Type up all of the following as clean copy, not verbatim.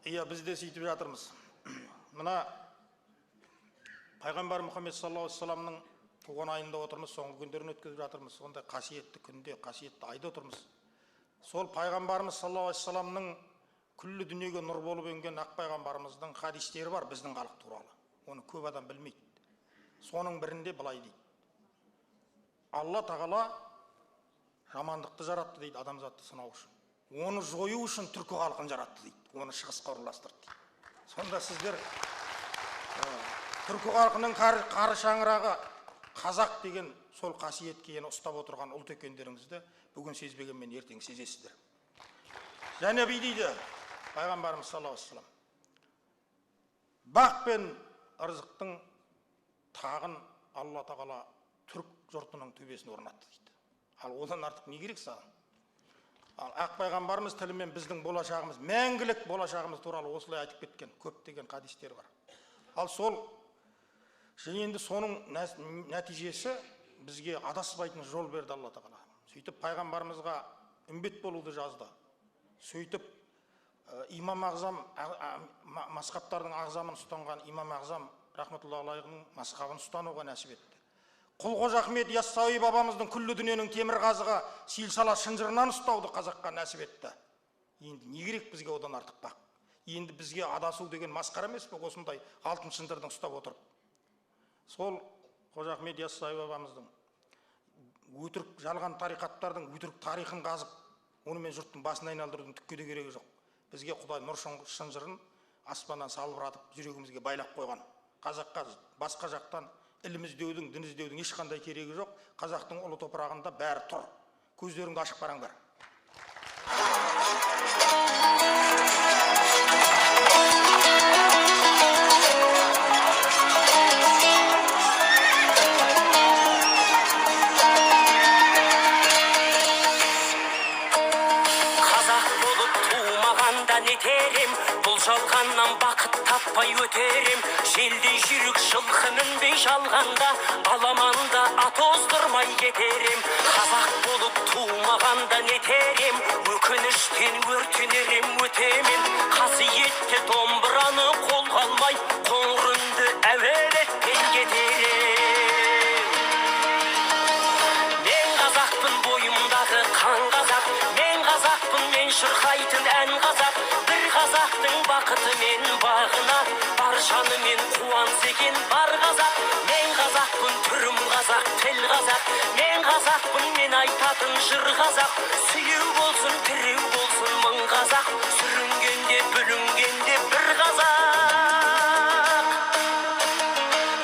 Иә, біз де сөйтіп жатырмыз. Мына Пайғамбар Мұхаммед саллаллаху алейхи вассаламның туған айында отырмыз, соңғы күндерін өткізіп жатырмыз. Сондай қасиетті күнде, қасиетті айда отырмыз. Сол Пайғамбарымыз саллаллаху алейхи вассаламның күллі дүниеге нұр болып енген ақ пайғамбарымыздың хадистері бар біздің халық туралы. Оны көп адам білмейді. Соның бірінде былай дейді: Алла тағала жамандықты жаратты дейді, адамзатты сынау үшін. Оны жою үшін түркі халқын жаратты дейді. Оны шығысқа ұрластырды дейді. Сонда сіздер түркі халқының қары шаңырағы қазақ деген сол қасиетке ұстап отырған ұлт екендеріңізді бүгін сезбегенмен ертең сезесіздер. Және бүй дейді Пайғамбарымыз саллаллаху алейхи вассалам: бақ пен ырзықтың тағын Алла тағала түрік жұртының төбесіне орнатты дейді. Ал одан артық не керек саған? Ал ақ пайғамбарымыз тілімен біздің болашағымыз, мәңгілік болашағымыз туралы осылай айтып кеткен көптеген хадистер бар. Ал сол енді соның нәтижесі бізге адаспайтын жол берді Алла тағала. Сөйтіп пайғамбарымызға үмбет болуды жазды. Сөйтіп имам ағзам, масхабтардың ағзамын ұстанған имам ағзам рахматуллахи алейхінің масхабын ұстануға нәсіп етті. Құл Қожа Ахмет Яссауи бабамыздың күллі дүниенің темір қазығы силсала шынжырынан ұстауды қазаққа нәсіп етті. Енді не керек бізге одан артық бақ? Енді бізге адасу деген масқара емес пе осындай алтын шынжырдың ұстап отырып? Сол Қожа Ахмет Яссауи бабамыздың өтірік жалған тариқаттардың өтірік тарихын қазып, онымен жұрттың басын айналдырудың түкке де керегі жоқ. Бізге Құдай нұр шынжырын аспаннан салбыратып жүрегімізге байлап қойған. Қазаққа басқа жақтан ілім іздеудің, дін іздеудің ешқандай керегі жоқ. Қазақтың ұлы топырағында бәрі тұр. Көздеріңді ашып қараңдар. Қазақ болып туымағанда не терем, бұл жалғаннан бақыт таппай өтерем. Желдей жүрік жылқы мінбей жалғанда, аламанда ат оздырмай кетерем. Қазақ болып туымағанда не терем, өкініштен өртенерем өтемен. Қасиетті домбыраны қолға алмай, қоңыр үнді әуелетпен кетерем. Мен қазақпын, бойымдағы қан қазақ, мен қазақпын, мен шырқайтын ән қазақ. Бір қазақтың бақыты мен бағына, бар жанымен қуанса екен бар қазақ. Мен қазақпын, түрім қазақ, тіл қазақ. Мен қазақпын, мен айтатын жыр қазақ. Сүйеу болсын, тіреу болсын мың қазақ, сүрінгенде бүлінгенде бір қазақ.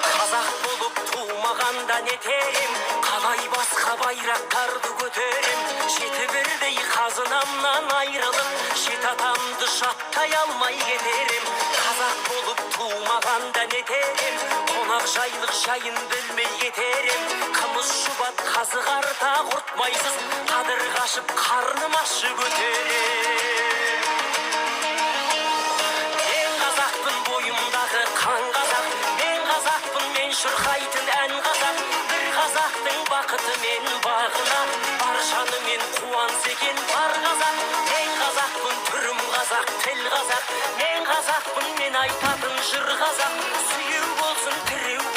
Қазақ болып туымағанда не терем, қалай басқа байрақтарды көтерем. Жеті бірдей қазынамнан айрылып, жет атамды жаттай алмай кетерем. Қазақ болып туымағанда не терем, қонақ жайлық жайын білмей кетерем. Қымыз шұбат қазы қарта құртмайсыз, қадыр қашып қарным ашы көтерем. Мен қазақпын, бойымдағы қан қазақ, мен қазақпын, мен шырқайтын ән қазақ. Бір қазақтың бақыты мен бағына, бар жанымен қуанса екен бар қазақ. Мен қазақпын, түрім қазақ, тіл қазақ. Мен қазақпын, мен айтатын жыр қазақ. Сүйеу болсын, тіреу